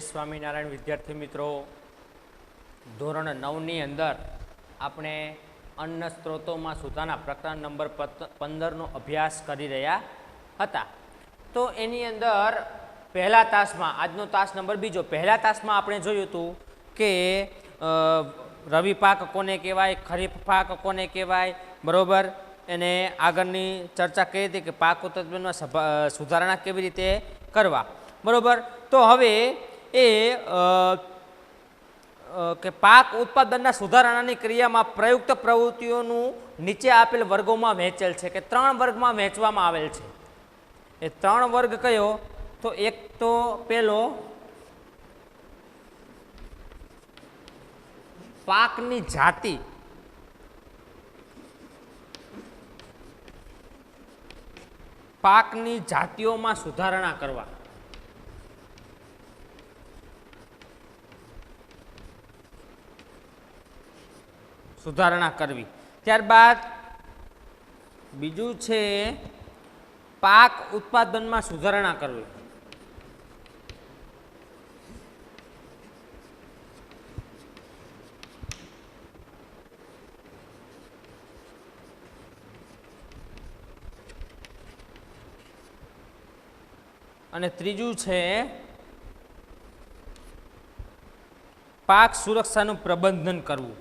સ્વામિનારાયણ વિદ્યાર્થી મિત્રો, ધોરણ 9ની અંદર આપણે અન્ન સ્ત્રોતોમાં સુધારણા પ્રકરણ નંબર 15નો અભ્યાસ કરી રહ્યા હતા. તો એની અંદર પહેલા તાસમાં, આજનો તાસ નંબર બીજો, પહેલા તાસમાં આપણે જોયું હતું કે રવિ પાક કોને કહેવાય, ખરીફ પાક કોને કહેવાય, બરાબર. એને આગળની ચર્ચા કરી હતી કે પાક ઉત્પાદનમાં સુધારણા કેવી રીતે કરવા, બરાબર. તો હવે એ કે પાક ઉત્પાદનના સુધારણાની ક્રિયામાં પ્રયુક્ત પ્રવૃત્તિઓનું નીચે આપેલ વર્ગોમાં વહેંચેલ છે, કે 3 વર્ગમાં વહેંચવામાં આવેલ છે. એ 3 વર્ગ કયો? તો એક તો પેલો પાકની જાતિ, પાકની જાતિઓમાં સુધારણા કરવા. સુધારણા કરવી. ત્યારબાદ બીજું છે પાક ઉત્પાદનમાં સુધારણા કરવી. અને ત્રીજું છે પાક સુરક્ષાનું પ્રબંધન કરવું.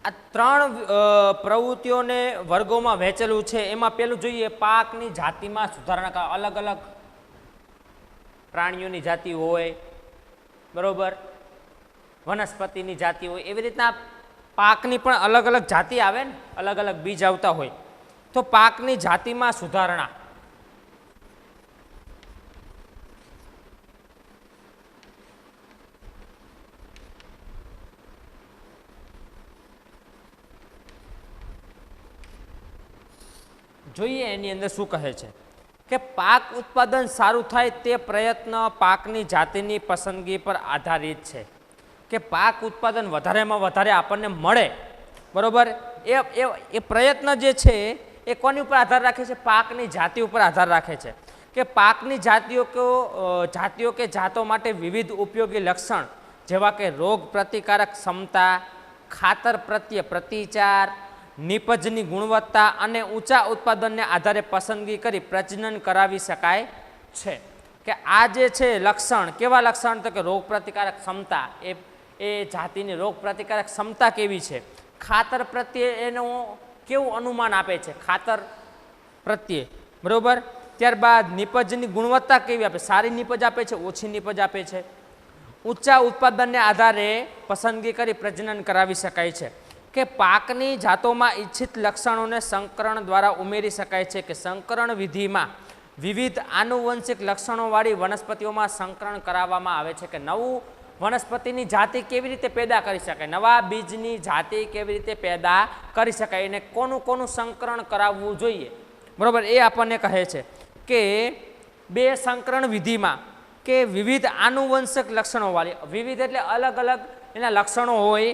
આ 3 પ્રવૃત્તિઓને વર્ગોમાં વહેંચેલું છે. એમાં પેલું જોઈએ પાકની જાતિમાં સુધારણા. અલગ અલગ પ્રાણીઓની જાતિ હોય, બરોબર, વનસ્પતિની જાતિ હોય, એવી રીતના પાકની પણ અલગ અલગ જાતિ આવે ને, અલગ અલગ બીજ આવતા હોય. તો પાકની જાતિમાં સુધારણા. જોઈએ એની અંદર શું કહે છે કે પાક ઉત્પાદન સારું થાય તે પ્રયત્ન પાકની જાતિની પસંદગી પર આધારિત છે. કે પાક ઉત્પાદન વધારેમાં વધારે આપણને મળે, બરોબર, એ પ્રયત્ન જે છે એ કોની ઉપર આધાર રાખે છે? પાકની જાતિ ઉપર આધાર રાખે છે. કે પાકની જાતિઓ કે જાતો માટે વિવિધ ઉપયોગી લક્ષણ જેવા કે રોગ પ્રતિકારક ક્ષમતા, ખાતર પ્રત્યે પ્રતિચાર, નિપજની ગુણવત્તા અને ઊંચા ઉત્પાદનને આધારે પસંદગી કરી પ્રજનન કરાવી શકાય છે. કે આ જે છે લક્ષણ, કેવા લક્ષણ? તો કે રોગ પ્રતિકારક ક્ષમતા, એ જાતિની રોગ પ્રતિકારક ક્ષમતા કેવી છે, ખાતર પ્રત્યે એનું કેવું અનુમાન આપે છે, ખાતર પ્રત્યે, બરોબર. ત્યારબાદ નિપજની ગુણવત્તા કેવી આપે, સારી નિપજ આપે છે, ઓછી નિપજ આપે છે. ઊંચા ઉત્પાદનને આધારે પસંદગી કરી પ્રજનન કરાવી શકાય છે. કે પાકની જાતોમાં ઈચ્છિત લક્ષણોને સંકરણ દ્વારા ઉમેરી શકાય છે. કે સંકરણ વિધિમાં વિવિધ આનુવંશિક લક્ષણોવાળી વનસ્પતિઓમાં સંકરણ કરાવવામાં આવે છે. કે નવું વનસ્પતિની જાતિ કેવી રીતે પેદા કરી શકાય, નવા બીજની જાતિ કેવી રીતે પેદા કરી શકાય, એને કોનું કોનું સંકરણ કરાવવું જોઈએ, બરાબર, એ આપણને કહે છે. કે 2 સંકરણ વિધિમાં કે વિવિધ આનુવંશિક લક્ષણોવાળી, વિવિધ એટલે અલગ અલગ એના લક્ષણો હોય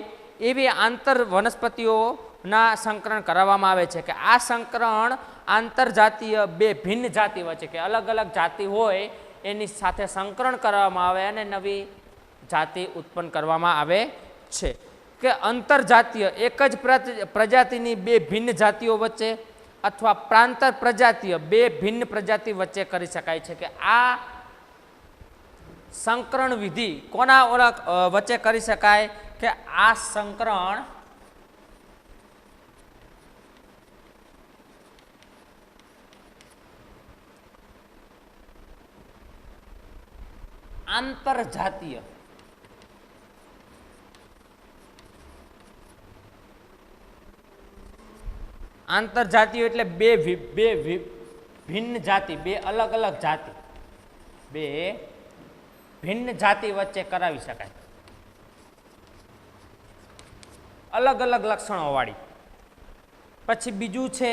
એવી આંતર વનસ્પતિઓના સંકરણ કરાવવામાં આવે છે. કે આ સંકરણ આંતરજાતીય 2 ભિન્ન જાતિ વચ્ચે, કે અલગ અલગ જાતિ હોય એની સાથે સંકરણ કરવામાં આવે અને નવી જાતિ ઉત્પન્ન કરવામાં આવે છે. કે અંતરજાતીય એક જ પ્રજાતિની 2 ભિન્ન જાતિઓ વચ્ચે અથવા પ્રાંતર પ્રજાતીય 2 ભિન્ન પ્રજાતિ વચ્ચે કરી શકાય છે. કે આ સંકરણ વિધિ કોના વચ્ચે કરી શકાય? કે આ સંકરણ આંતરજાતીય, આંતરજાતીય એટલે 2 ભિન્ન જાતિ, 2 અલગ અલગ જાતિ, 2 ભિન્ન જાતિ વચ્ચે કરાવી શકાય, અલગ અલગ લક્ષણોવાળી. પછી બીજું છે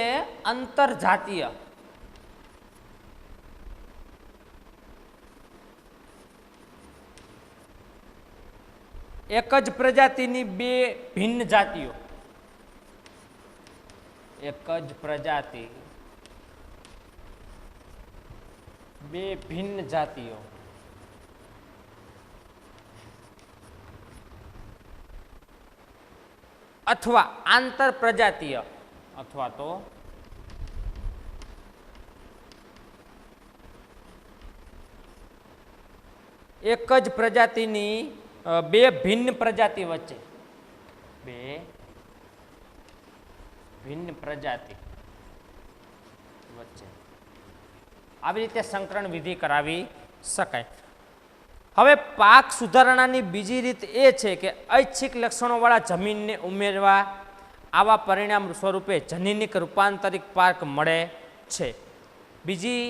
અંતરજાતીય. એક જ પ્રજાતિની બે ભિન્ન જાતિઓ, એક જ પ્રજાતિ બે ભિન્ન જાતિઓ અથવા આંતર પ્રજાતીય અથવા તો એક જ પ્રજાતિની બે ભિન્ન પ્રજાતિ વચ્ચે, બે ભિન્ન પ્રજાતિ વચ્ચે આવી રીતે સંકરણ વિધિ કરાવી શકાય. હવે પાક સુધારણાની બીજી રીત એ છે કે ઐચ્છિક લક્ષણોવાળા જમીનને ઉમેરવા. આવા પરિણામ સ્વરૂપે જનીનિક રૂપાંતરિક પાક મળે છે. બીજી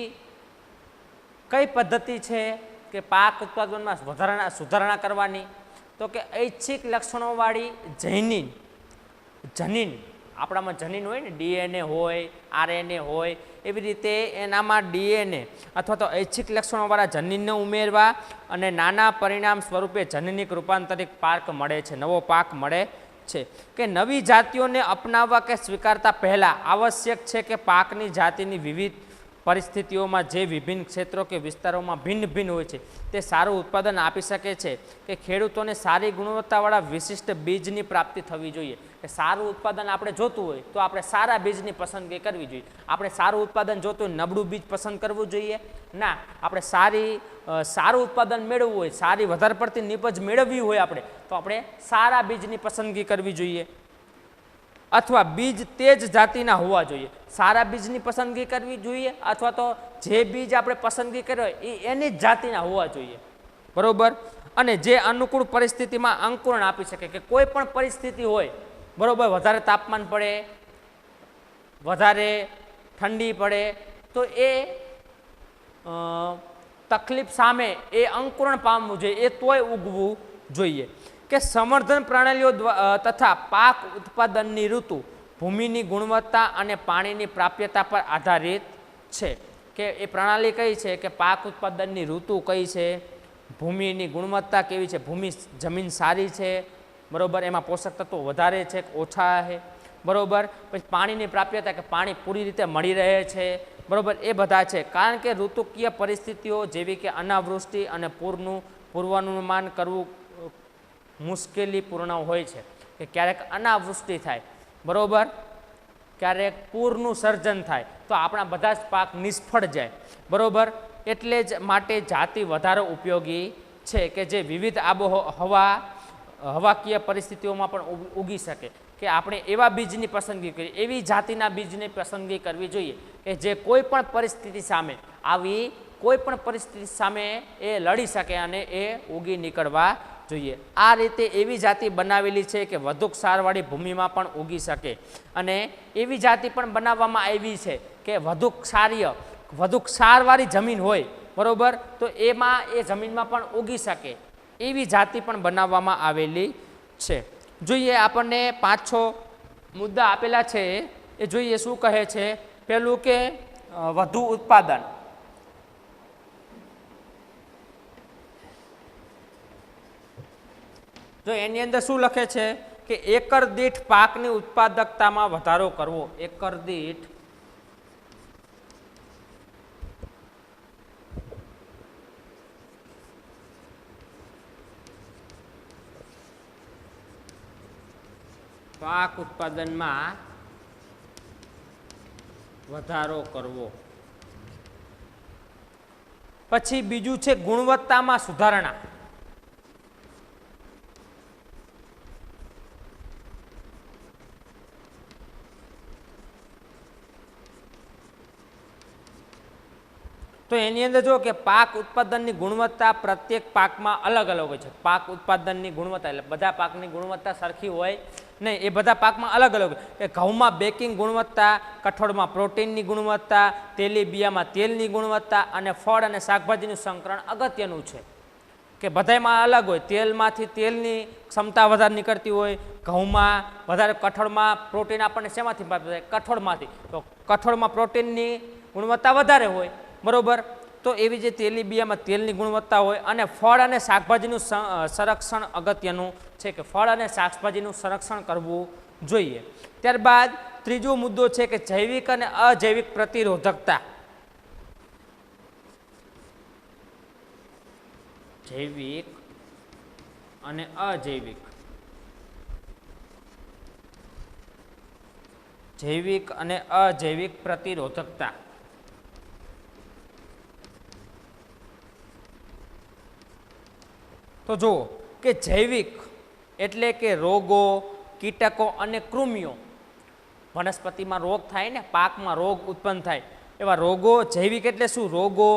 કઈ પદ્ધતિ છે કે પાક ઉત્પાદનમાં સુધારણા કરવાની? તો કે ઐચ્છિક લક્ષણોવાળી જનીન, આપણામાં જનીન હોય ને, ડીએનએ હોય, આરએનએ હોય, એવી રીતે એનામાં ડીએનએ અથવા તો ઐચ્છિક લક્ષણોવાળા જનીનને ઉમેરવા અને નાના પરિણામ સ્વરૂપે જનીનિક રૂપાંતરિક પાક મળે છે, નવો પાક મળે છે. કે નવી જાતિઓને અપનાવવા કે સ્વીકારતા પહેલાં આવશ્યક છે કે પાકની જાતિની વિવિધ પરિસ્થિતિઓમાં જે વિભિન્ન ક્ષેત્રો કે વિસ્તારોમાં ભિન્ન ભિન્ન હોય છે તે સારું ઉત્પાદન આપી શકે છે. કે ખેડૂતોને સારી ગુણવત્તાવાળા વિશિષ્ટ બીજની પ્રાપ્તિ થવી જોઈએ. કે સારું ઉત્પાદન આપણે જોતું હોય તો આપણે સારા બીજની પસંદગી કરવી જોઈએ. આપણે સારું ઉત્પાદન જોતું હોય નબળું બીજ પસંદ કરવું જોઈએ ના. આપણે સારું ઉત્પાદન મેળવવું હોય, સારી વધારે પડતી નીપજ મેળવવી હોય આપણે, તો આપણે સારા બીજની પસંદગી કરવી જોઈએ. અથવા બીજ તે જ જાતિના હોવા જોઈએ. સારા બીજની પસંદગી કરવી જોઈએ અથવા તો જે બીજ આપણે પસંદગી કર્યો એ એની જ જાતિના હોવા જોઈએ, બરોબર. અને જે અનુકૂળ પરિસ્થિતિમાં અંકુરણ આપી શકે. કે કોઈ પણ પરિસ્થિતિ હોય, બરોબર, વધારે તાપમાન પડે, વધારે ઠંડી પડે, તો એ તકલીફ સામે એ અંકુરણ પામવું જોઈએ, એ તોય ઉગવું જોઈએ. કે સંવર્ધન પ્રણાલીઓ તથા પાક ઉત્પાદનની ઋતુ ભૂમિની ગુણવત્તા અને પાણીની પ્રાપ્યતા પર આધારિત છે. કે એ પ્રણાલી કઈ છે? કે પાક ઉત્પાદનની ઋતુ કઈ છે, ભૂમિની ગુણવત્તા કેવી છે, જમીન સારી છે, બરોબર, એમાં પોષક તત્વો વધારે છે કે ઓછા છે, બરોબર. પછી પાણીની પ્રાપ્યતા, કે પાણી પૂરી રીતે મળી રહે છે, બરોબર, એ બધા છે. કારણ કે ઋતુકીય પરિસ્થિતિઓ જેવી કે અનાવૃષ્ટિ અને પૂરનું પૂર્વાનુમાન કરવું મુશ્કેલીપૂર્ણ હોય છે. કે ક્યારેક અનાવૃષ્ટિ થાય, બરોબર, ક્યારેક પૂરનું સર્જન થાય તો આપણા બધા જ પાક નિષ્ફળ જાય, બરોબર. એટલે જ માટે જાતિ વધારે ઉપયોગી છે કે જે વિવિધ હવાકીય પરિસ્થિતિઓમાં પણ ઉગી શકે. કે આપણે એવા બીજની પસંદગી કરીએ, એવી જાતિના બીજની પસંદગી કરવી જોઈએ કે જે કોઈ પણ પરિસ્થિતિ સામે એ લડી શકે અને એ ઉગી નીકળવા જોઈએ. આ રીતે એવી જાતિ બનાવેલી છે કે વધુ ક્ષારવાળી ભૂમિમાં પણ ઉગી શકે. અને એવી જાતિ પણ બનાવવામાં આવી છે કે વધુ ક્ષારવાળી જમીન હોય, બરોબર, તો એમાં એ જમીનમાં પણ ઉગી શકે એવી જાતિ પણ બનાવવામાં આવેલી છે. જોઈએ, આપણને 5-6 મુદ્દા આપેલા છે, એ જોઈએ શું કહે છે. પહેલું કે વધુ ઉત્પાદન. તો એની અંદર શું લખે છે કે એકર દીઠ પાકની ઉત્પાદકતામાં વધારો કરવો. એકર દીઠ પાક ઉત્પાદનમાં વધારો કરવો. પછી બીજું છે ગુણવત્તામાં સુધારણા. તો એની અંદર જો કે પાક ઉત્પાદનની ગુણવત્તા પ્રત્યેક પાકમાં અલગ અલગ હોય છે. પાક ઉત્પાદનની ગુણવત્તા એટલે બધા પાકની ગુણવત્તા સરખી હોય નહીં, એ બધા પાકમાં અલગ અલગ હોય. કે ઘઉંમાં બેકિંગ ગુણવત્તા, કઠોળમાં પ્રોટીનની ગુણવત્તા, તેલીબિયામાં તેલની ગુણવત્તા અને ફળ અને શાકભાજીનું સંકરણ અગત્યનું છે. કે બધામાં અલગ હોય. તેલમાંથી તેલની ક્ષમતા વધારે નીકળતી હોય, ઘઉંમાં વધારે, કઠોળમાં પ્રોટીન આપણને શેમાંથી મળે? કઠોળમાંથી. તો કઠોળમાં પ્રોટીનની ગુણવત્તા વધારે હોય, બરોબર. તો એવી જે તેલીબિયામાં તેલની ગુણવત્તા હોય અને ફળ અને શાકભાજીનું સંરક્ષણ અગત્યનું છે કે ફળ અને શાકભાજીનું સંરક્ષણ કરવું જોઈએ. ત્યારબાદ ત્રીજો મુદ્દો છે કે જૈવિક અને અજૈવિક પ્રતિરોધકતા. જૈવિક અને અજૈવિક. જૈવિક અને અજૈવિક પ્રતિરોધકતા. તો જુઓ કે જૈવિક એટલે કે રોગો, કીટકો અને કૃમિઓ. વનસ્પતિમાં રોગ થાય ને, પાકમાં રોગ ઉત્પન્ન થાય એવા રોગો. જૈવિક એટલે શું? રોગો,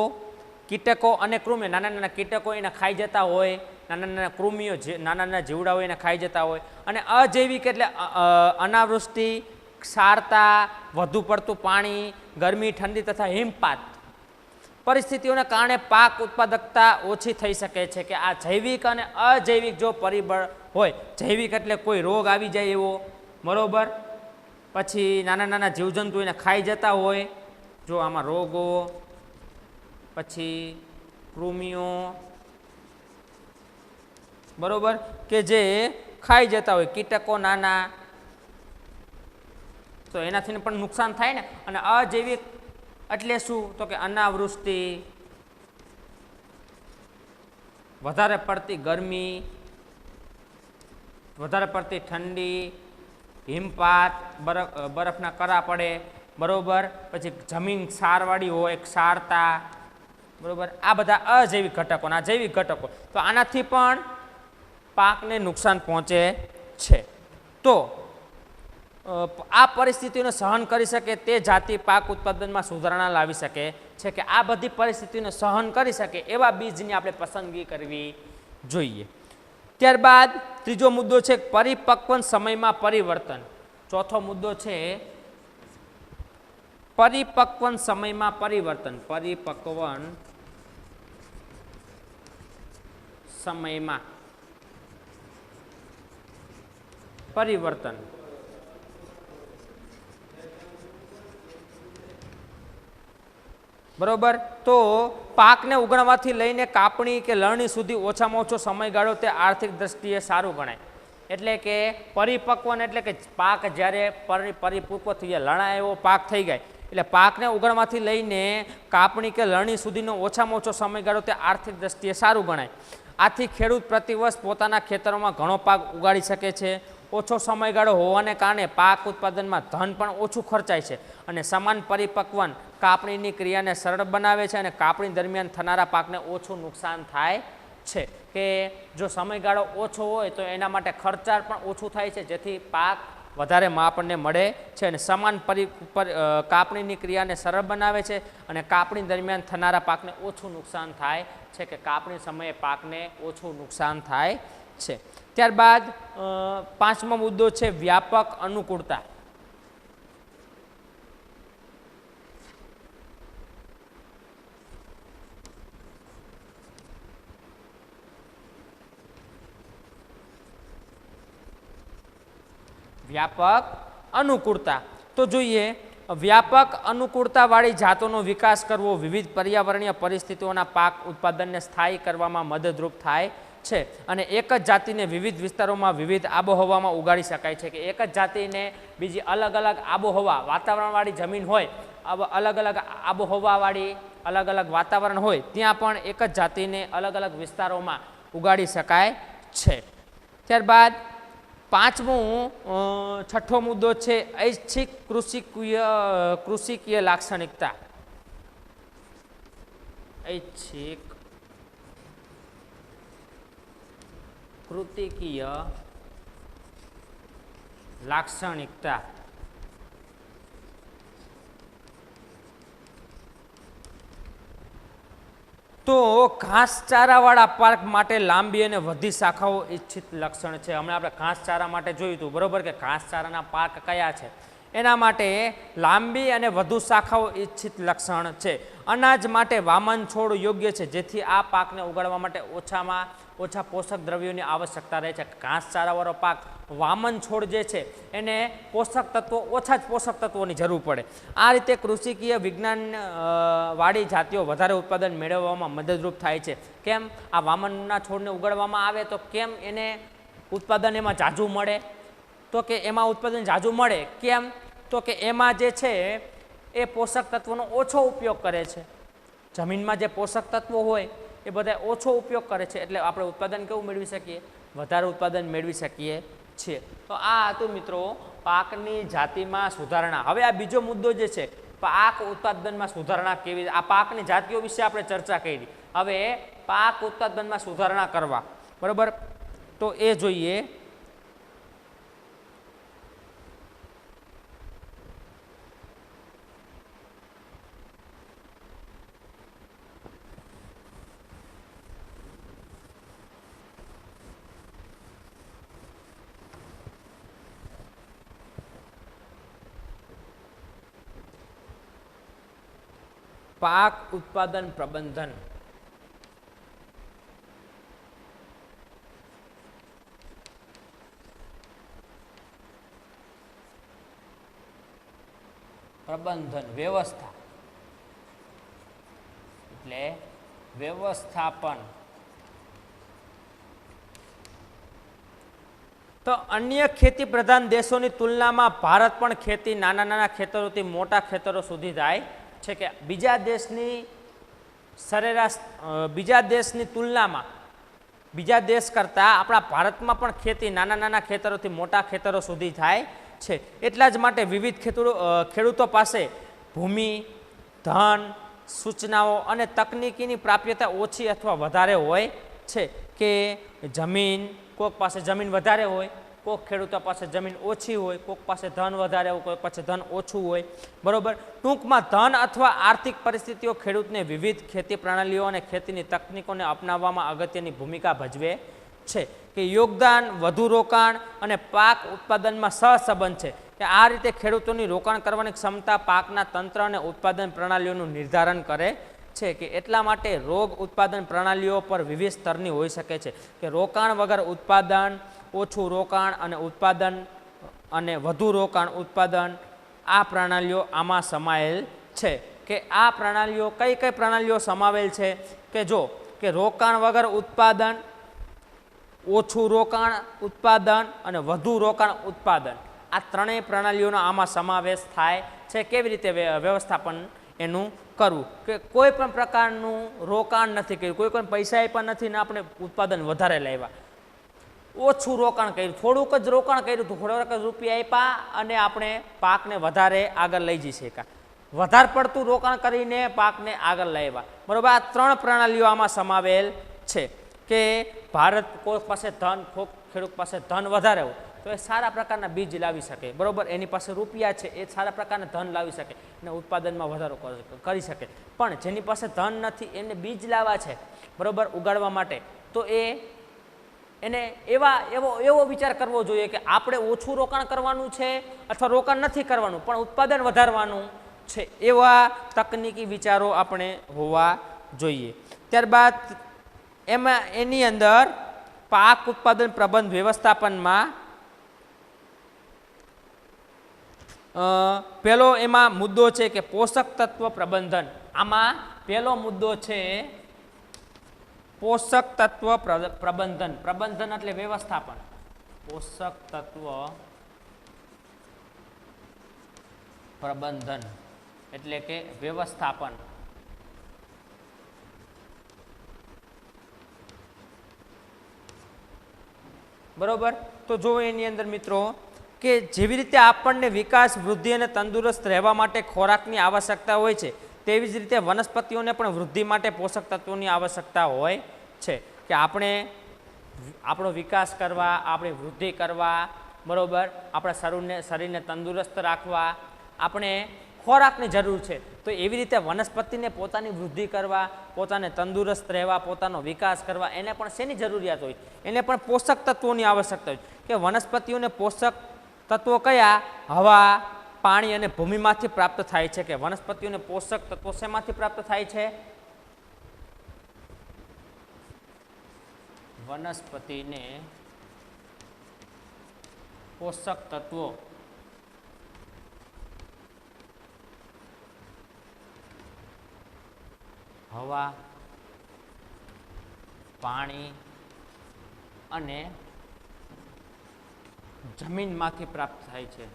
કીટકો અને કૃમિઓ. નાના નાના કીટકો એને ખાઈ જતા હોય, નાના નાના કૃમિઓ નાના નાના જીવડાઓ એને ખાઈ જતા હોય. અને અજૈવિક એટલે અનાવૃષ્ટિ, ક્ષારતા, વધુ પડતું પાણી, ગરમી, ઠંડી તથા હિમપાત પરિસ્થિતિઓને કારણે પાક ઉત્પાદકતા ઓછી થઈ શકે છે. કે આ જૈવિક અને અજૈવિક જો પરિબળ હોય, જૈવિક એટલે કોઈ રોગ આવી જાય એવો, બરોબર, પછી નાના નાના જીવજંતુ એને ખાઈ જતા હોય, જો આમાં રોગો, પછી કૃમિઓ, બરોબર, કે જે ખાઈ જતા હોય, કીટકો નાના, તો એનાથી પણ નુકસાન થાય ને. અને અજૈવિક એટલે શું? તો કે અનાવૃષ્ટિ, વધારે પડતી ગરમી, વધારે પડતી ઠંડી, હિમપાત, બરફના કરા પડે, બરોબર, પછી જમીન ક્ષારવાળી હોય, ક્ષારતા, બરોબર, આ બધા અજૈવિક ઘટકો. આ જૈવિક ઘટકો તો આનાથી પણ પાકને નુકસાન પહોંચે છે. તો આ પરિસ્થિતિઓને સહન કરી શકે તે જાતિ પાક ઉત્પાદનમાં સુધારણા લાવી શકે છે. કે આ બધી પરિસ્થિતિઓને સહન કરી શકે એવા બીજની આપણે પસંદગી કરવી જોઈએ. ત્યારબાદ ત્રીજો મુદ્દો છે પરિપક્વન સમયમાં પરિવર્તન. ચોથો મુદ્દો છે પરિપક્વન સમયમાં પરિવર્તન. પરિપક્વન સમયમાં પરિવર્તન. બરોબર. તો પાકને ઉગણવાથી લઈને કાપણી કે લણણી સુધી ઓછામાં ઓછો સમયગાળો તે આર્થિક દ્રષ્ટિએ સારું ગણાય. એટલે કે પરિપક્વન એટલે કે પાક જ્યારે પરિપક્વ થઈ જાય, લણાય એવો પાક થઈ જાય, એટલે પાકને ઉગણવાથી લઈને કાપણી કે લણણી સુધીનો ઓછામાં ઓછો સમયગાળો તે આર્થિક દ્રષ્ટિએ સારું ગણાય. આથી ખેડૂત પ્રતિવર્ષ પોતાના ખેતરોમાં ઘણો પાક ઉગાડી શકે છે. ઓછો સમયગાળો હોવાને કારણે પાક ઉત્પાદનમાં ધન પણ ઓછું ખર્ચાય છે અને સમાન પરિપક્વન કાપણીની ક્રિયાને સરળ બનાવે છે અને કાપણી દરમિયાન થનારા પાકને ઓછું નુકસાન થાય છે. કે જો સમયગાળો ઓછો હોય તો એના માટે ખર્ચાળ પણ ઓછું થાય છે, જેથી પાક વધારે આપણને મળે છે. અને સમાન કાપણીની ક્રિયાને સરળ બનાવે છે અને કાપણી દરમિયાન થનારા પાકને ઓછું નુકસાન થાય છે. કે કાપણી સમયે પાકને ઓછું નુકસાન થાય છે. ત્યારબાદ પાંચમો મુદ્દો છે વ્યાપક અનુકૂળતા. વ્યાપક અનુકૂળતા. તો જોઈએ, વ્યાપક અનુકૂળતાવાળી જાતોનો વિકાસ કરવો વિવિધ પર્યાવરણીય પરિસ્થિતિઓના પાક ઉત્પાદનને સ્થાયી કરવામાં મદદરૂપ થાય છે. અને એક જ જાતિને વિવિધ વિસ્તારોમાં વિવિધ આબોહવામાં ઉગાડી શકાય છે. કે એક જ જાતિને બીજી અલગ અલગ આબોહવા, વાતાવરણવાળી જમીન હોય, અલગ અલગ આબોહવાવાળી અલગ અલગ વાતાવરણ હોય, ત્યાં પણ એક જ જાતિને અલગ અલગ વિસ્તારોમાં ઉગાડી શકાય છે. ત્યારબાદ છઠ્ઠો મુદ્દો છે ઐચ્છિક કૃષિકીય લાક્ષણિકતા. ઐચ્છિક કૃષિકીય લાક્ષણિકતા. તો ઘાસચારાવાળા પાક માટે લાંબી અને વધી શાખાઓ ઈચ્છિત લક્ષણ છે. હમણાં આપણે ઘાસચારા માટે જોયું હતું, બરોબર, કે ઘાસચારાના પાક કયા છે. એના માટે લાંબી અને વધુ શાખાઓ ઈચ્છિત લક્ષણ છે. અનાજ માટે વામન છોડ યોગ્ય છે, જેથી આ પાકને ઉગાડવા માટે ઓછા પોષક દ્રવ્યોની આવશ્યકતા રહે છે. ઘાસચારાવાળો પાક વામન છોડ જે છે એને પોષક તત્વો ઓછા જ પોષક તત્વોની જરૂર પડે. આ રીતે કૃષિકીય વિજ્ઞાન વાળી જાતિઓ વધારે ઉત્પાદન મેળવવામાં મદદરૂપ થાય છે. કેમ? આ વામનના છોડને ઉગાડવામાં આવે તો કેમ એને ઉત્પાદન એમાં ઝાઝું મળે? તો કે એમાં ઉત્પાદન ઝાઝું મળે કેમ? તો કે એમાં જે છે એ પોષક તત્વોનો ઓછો ઉપયોગ કરે છે. જમીનમાં જે પોષક તત્વો હોય એ બધા ઓછો ઉપયોગ કરે છે, એટલે આપણે ઉત્પાદન કેવું મેળવી શકીએ? વધારે ઉત્પાદન મેળવી શકીએ છીએ. તો આ હતું મિત્રો પાકની જાતિમાં સુધારણા. હવે આ બીજો મુદ્દો જે છે પાક ઉત્પાદનમાં સુધારણા કેવી, આ પાકની જાતિઓ વિશે આપણે ચર્ચા કરી. હવે પાક ઉત્પાદનમાં સુધારણા કરવા, બરાબર, તો એ જોઈએ. પાક ઉત્પાદન પ્રબંધન. પ્રબંધન વ્યવસ્થા એટલે વ્યવસ્થાપન. તો અન્ય ખેતી પ્રધાન દેશોની તુલનામાં ભારત પણ ખેતી નાના નાના ખેતરોથી મોટા ખેતરો સુધી જાય છે. કે બીજા દેશની સરેરાશ, બીજા દેશની તુલનામાં, બીજા દેશ કરતાં આપણા ભારતમાં પણ ખેતી નાના નાના ખેતરોથી મોટા ખેતરો સુધી થાય છે. એટલા જ માટે વિવિધ ખેડૂતો પાસે ભૂમિ, ધન, સૂચનાઓ અને તકનીકીની પ્રાપ્યતા ઓછી અથવા વધારે હોય છે. કે જમીન, કોઈક પાસે જમીન વધારે હોય, કોઈક ખેડૂતો પાસે જમીન ઓછી હોય, કોઈક પાસે ધન વધારે હોય, કોઈક પાસે ધન ઓછું હોય, બરાબર. ટૂંકમાં ધન અથવા આર્થિક પરિસ્થિતિઓ ખેડૂતને વિવિધ ખેતી પ્રણાલીઓ અને ખેતીની તકનીકોને અપનાવવામાં અગત્યની ભૂમિકા ભજવે છે. કે યોગદાન, વધુ રોકાણ અને પાક ઉત્પાદનમાં સહસંબંધ છે. કે આ રીતે ખેડૂતોની રોકાણ કરવાની ક્ષમતા પાકના તંત્ર અને ઉત્પાદન પ્રણાલીઓનું નિર્ધારણ કરે છે. કે એટલા માટે રોગ ઉત્પાદન પ્રણાલીઓ પર વિવિધ સ્તરની હોઈ શકે છે. કે રોકાણ વગર ઉત્પાદન, ઓછું રોકાણ અને ઉત્પાદન અને વધુ રોકાણ ઉત્પાદન, આ પ્રણાલીઓ આમાં સમાયેલ છે. કે આ પ્રણાલીઓ કઈ કઈ પ્રણાલીઓ સમાવેલ છે? કે જો કે રોકાણ વગર ઉત્પાદન, ઓછું રોકાણ ઉત્પાદન અને વધુ રોકાણ ઉત્પાદન, આ ત્રણેય પ્રણાલીઓનો આમાં સમાવેશ થાય છે. કેવી રીતે વ્યવસ્થાપન એનું કરવું? કે કોઈ પણ પ્રકારનું રોકાણ નથી કર્યું, કોઈ પણ પૈસા આપ્યા નથી ને આપણે ઉત્પાદન વધારે લાવ્યા. ઓછું રોકાણ કર્યું, થોડુંક જ રોકાણ કર્યું, થોડાક જ રૂપિયા આપ્યા અને આપણે પાકને વધારે આગળ લઈ જઈ શક્યા. વધારે પડતું રોકાણ કરીને પાકને આગળ લાવ્યા, બરાબર. આ ત્રણ પ્રણાલીઓ આમાં સમાવેલ છે. કે ભારત કોઈ પાસે ધન, ખેડૂત પાસે ધન વધારે હોય તો એ સારા પ્રકારના બીજ લાવી શકે, બરાબર. એની પાસે રૂપિયા છે એ સારા પ્રકારના ધન લાવી શકે અને ઉત્પાદનમાં વધારો કરી શકે. પણ જેની પાસે ધન નથી એને બીજ લાવવા છે, બરાબર, ઉગાડવા માટે, તો એને એવો વિચાર કરવો જોઈએ કે આપણે ઓછું રોકાણ કરવાનું છે અથવા રોકાણ નથી કરવાનું પણ ઉત્પાદન વધારવાનું છે. એવા તકનીકી વિચારો આપણે હોવા જોઈએ. ત્યારબાદ એની અંદર પાક ઉત્પાદન પ્રબંધ વ્યવસ્થાપનમાં પહેલો એમાં મુદ્દો છે કે પોષક તત્વ પ્રબંધન. આમાં પહેલો મુદ્દો છે પોષક તત્વ પ્રબંધન. પ્રબંધન એટલે વ્યવસ્થાપન. પોષક તત્વ પ્રબંધન એટલે કે વ્યવસ્થાપન. બરોબર. તો જો એની અંદર મિત્રો કે જેવી રીતે આપણને વિકાસ, વૃદ્ધિ અને તંદુરસ્ત રહેવા માટે ખોરાકની આવશ્યકતા હોય છે તેવી જ રીતે વનસ્પતિઓને પણ વૃદ્ધિ માટે પોષક તત્વોની આવશ્યકતા હોય છે. કે આપણે આપણો વિકાસ કરવા, આપણી વૃદ્ધિ કરવા, બરોબર, આપણા શરીરને તંદુરસ્ત રાખવા આપણે ખોરાકની જરૂર છે. તો એવી રીતે વનસ્પતિને પોતાની વૃદ્ધિ કરવા, પોતાને તંદુરસ્ત રહેવા, પોતાનો વિકાસ કરવા એને પણ શેની જરૂરિયાત હોય? એને પણ પોષક તત્વોની આવશ્યકતા હોય. કે વનસ્પતિઓને પોષક તત્વો કયા? હવા, પાણી અને ભૂમિમાંથી પ્રાપ્ત થાય છે. કે વનસ્પતિઓને પોષક તત્વો શેમાંથી પ્રાપ્ત થાય છે? વનસ્પતિને પોષક તત્વો હવા, પાણી અને જમીનમાંથી પ્રાપ્ત થાય છે.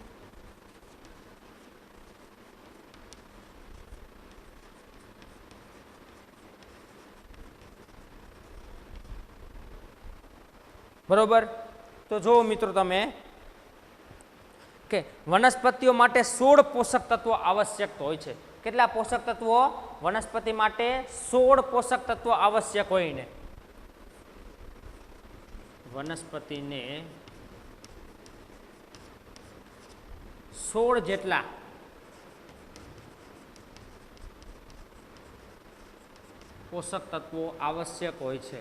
બરોબર. તો જુઓ મિત્રો તમે કે વનસ્પતિઓ માટે 16 પોષક તત્વો આવશ્યક હોય છે. કેટલા પોષક તત્વો? વનસ્પતિ માટે 16 પોષક તત્વો આવશ્યક હોય ને વનસ્પતિને 16 જેટલા પોષક તત્વો આવશ્યક હોય છે.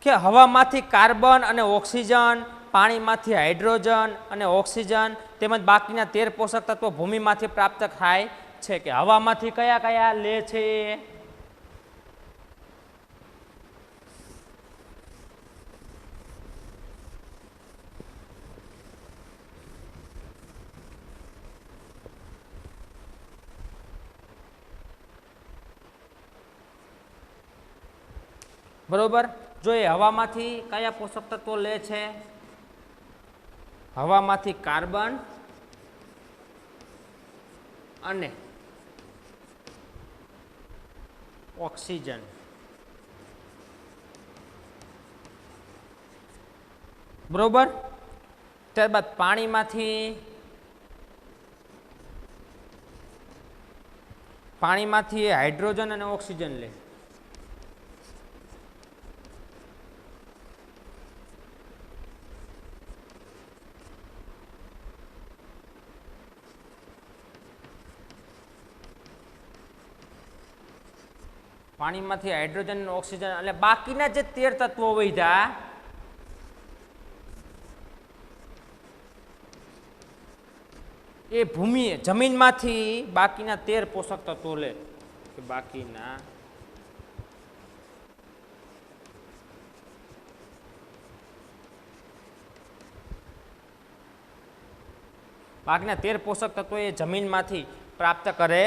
કે હવામાંથી કાર્બન અને ઓક્સિજન, પાણીમાંથી હાઇડ્રોજન અને ઓક્સિજન તેમજ બાકીના 13 પોષક તત્વો ભૂમિમાંથી પ્રાપ્ત થાય છે. કે હવામાંથી કયા કયા લે છે? બરોબર. જો એ હવામાંથી કયા પોષક તત્વો લે છે? હવામાંથી કાર્બન અને ઓક્સિજન. બરોબર. ત્યારબાદ પાણીમાંથી હાઇડ્રોજન અને ઓક્સિજન લે. પાણીમાંથી હાઇડ્રોજન અને ઓક્સિજન અને બાકીના જે 13 તત્વો વધ્યા એ જમીનમાંથી બાકીના 13 પોષક તત્વો લે. કે બાકીના બાકીના 13 પોષક તત્વો એ જમીનમાંથી પ્રાપ્ત કરે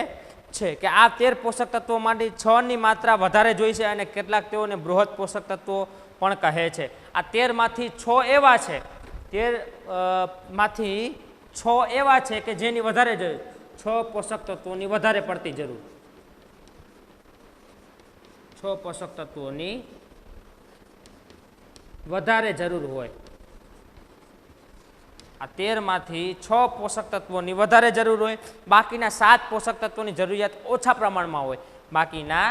છે. કે આ 13 પોષક તત્વોમાંથી 6 ની માત્રા વધારે જોઈ છે અને કેટલાક તેઓને બૃહદ પોષક તત્વો પણ કહે છે. આ 13 માંથી 6 એવા છે 13 માંથી 6 એવા છે કે જેની વધારે જરૂર, 6 પોષક તત્વોની વધારે પડતી જરૂર, 6 પોષક તત્વોની વધારે જરૂર હોય. આ 13 માંથી 6 પોષક તત્વોની વધારે જરૂર હોય. બાકીના 7 પોષક તત્વોની જરૂરિયાત ઓછા પ્રમાણમાં હોય. બાકીના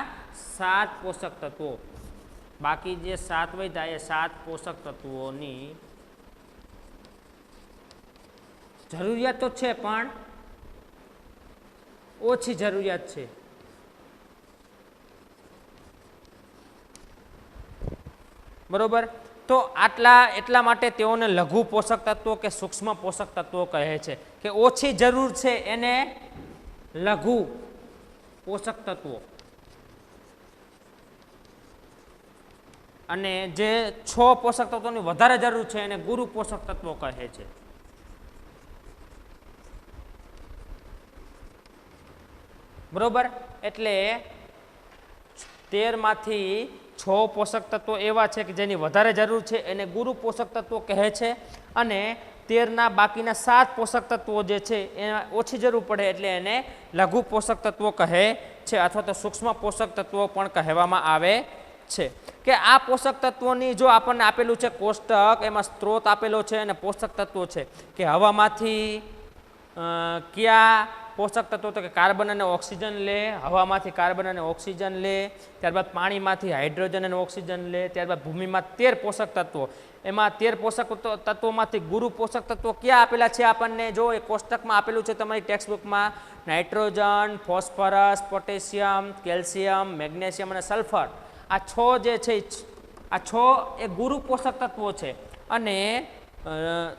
7 પોષક તત્વો, બાકી જે 7 વધ્યા એ 7 પોષક તત્વોની જરૂરિયાત તો છે પણ ઓછી જરૂરિયાત છે. બરોબર. તો એટલા માટે તેઓને લઘુ પોષક તત્વો કે સૂક્ષ્મ પોષક તત્વો કહે છે. કે ઓછી જરૂર છે એને લઘુ પોષક તત્વો અને જે 6 પોષક તત્વોની વધારે જરૂર છે એને ગુરુ પોષક તત્વો કહે છે. બરોબર. એટલે 13 માંથી 6 પોષક તત્વો એવા છે કે જેની વધારે જરૂર છે એને ગુરુ પોષક તત્વો કહે છે અને 13 બાકીના 7 પોષક તત્વો જે છે એને ઓછી જરૂર પડે એટલે એને લઘુ પોષક તત્વો કહે છે અથવા તો સૂક્ષ્મ પોષક તત્વો પણ કહેવામાં આવે છે. કે આ પોષક તત્વોની જો આપણને આપેલું છે કોષ્ટક, એમાં સ્ત્રોત આપેલો છે અને પોષક તત્વો છે. કે હવામાંથી કયા પોષક તત્વો તો કે કાર્બન અને ઓક્સિજન લે, હવામાંથી કાર્બન અને ઓક્સિજન લે, ત્યારબાદ પાણીમાંથી હાઇડ્રોજન અને ઓક્સિજન લે, ત્યારબાદ ભૂમિમાં 13 પોષક તત્વો, એમાં 13 પોષક તત્વોમાંથી ગુરુ પોષક તત્વો ક્યાં આપેલા છે આપણને જો એ કોષ્ટકમાં આપેલું છે તમારી ટેક્સ્ટબુકમાં. Nitrogen, phosphorus, potassium, calcium, magnesium અને સલ્ફર. આ 6 જે છે આ 6 એ ગુરુ પોષક તત્વો છે અને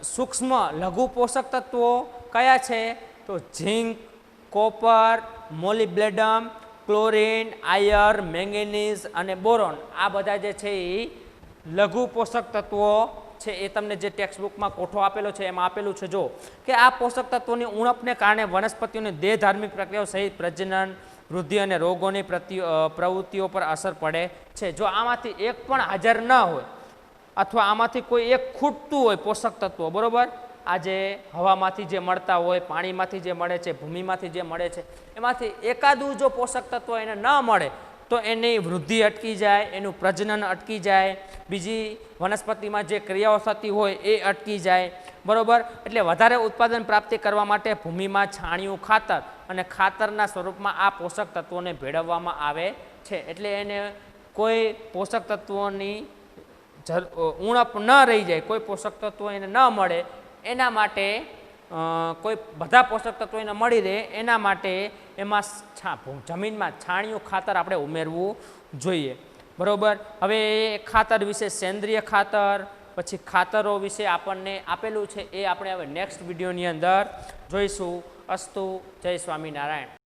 સૂક્ષ્મ લઘુ પોષક તત્વો કયા છે તો zinc, copper, molybdenum, chlorine, iron, manganese અને બોરોન આ બધા જે છે એ લઘુ પોષક તત્વો છે. એ તમને જે ટેક્સ્ટબુકમાં કોઠો આપેલો છે એમાં આપેલું છે જો કે આ પોષક તત્વોની ઉણપને કારણે વનસ્પતિઓની દેહધાર્મિક પ્રક્રિયાઓ સહિત પ્રજનન, વૃદ્ધિ અને રોગોની પ્રવૃત્તિઓ પર અસર પડે છે. જો આમાંથી એક પણ હાજર ન હોય અથવા આમાંથી કોઈ એક ખૂટતું હોય પોષક તત્વો, બરોબર, આજે હવામાંથી જે મળતા હોય, પાણીમાંથી જે મળે છે, ભૂમિમાંથી જે મળે છે, એમાંથી એકાદું જો પોષક તત્વ એને ન મળે તો એની વૃદ્ધિ અટકી જાય, એનું પ્રજનન અટકી જાય, બીજી વનસ્પતિમાં જે ક્રિયાઓ થતી હોય એ અટકી જાય, બરોબર. એટલે વધારે ઉત્પાદન પ્રાપ્તિ કરવા માટે ભૂમિમાં છાણિયું ખાતર અને ખાતરના સ્વરૂપમાં આ પોષક તત્વોને ભેળવવામાં આવે છે. એટલે એને કોઈ પોષક તત્વોની ઉણપ ન રહી જાય, કોઈ પોષક તત્વો એને ન મળે એના માટે કોઈ બધા પોષક તત્વો એને મળી રહે એના માટે એમાં જમીનમાં છાણિયું ખાતર આપણે ઉમેરવું જોઈએ, બરોબર. હવે ખાતર વિશે સેન્દ્રિય ખાતર, પછી ખાતરો વિશે આપણને આપેલું છે એ આપણે હવે નેક્સ્ટ વિડીયોની અંદર જોઈશું. અસ્તુ. જય સ્વામિનારાયણ.